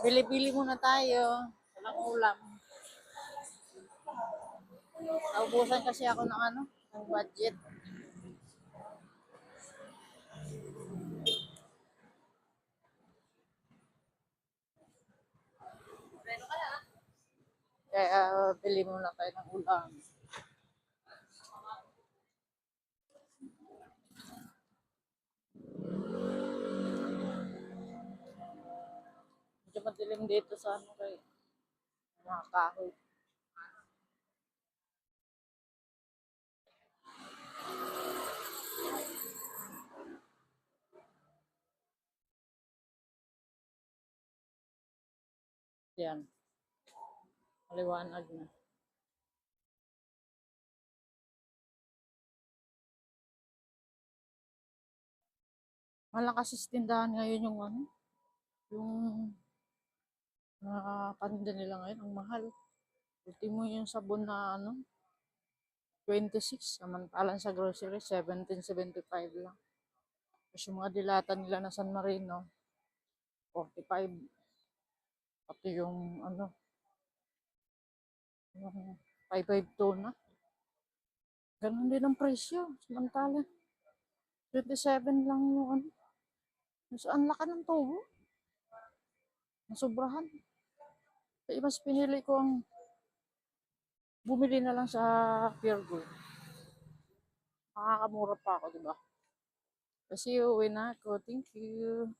Bili-bili muna tayo. Walang ulam. Naubusan kasi ako ng ng budget. Kaya bili muna tayo ng ulam. Medyo madilim dito sa kay mga kahoy. Yan. Maliwanag na. Malakas sa tindahan ngayon yung paninda nila ngayon, ang mahal. Ultimo yung sabon na 26, samantalang sa grocery, 17.75 lang. Tapos yung mga dilata nila na San Marino, 45. Pati yung 552 na. Ganun din ang presyo. Samantala, 27 lang yung ang laki ng tubo. Nasobrahan. Kaya mas pinili ko ang bumili na lang sa Pure Gold. Makakamura pa ako, diba? Kasi uwi na ako. Thank you.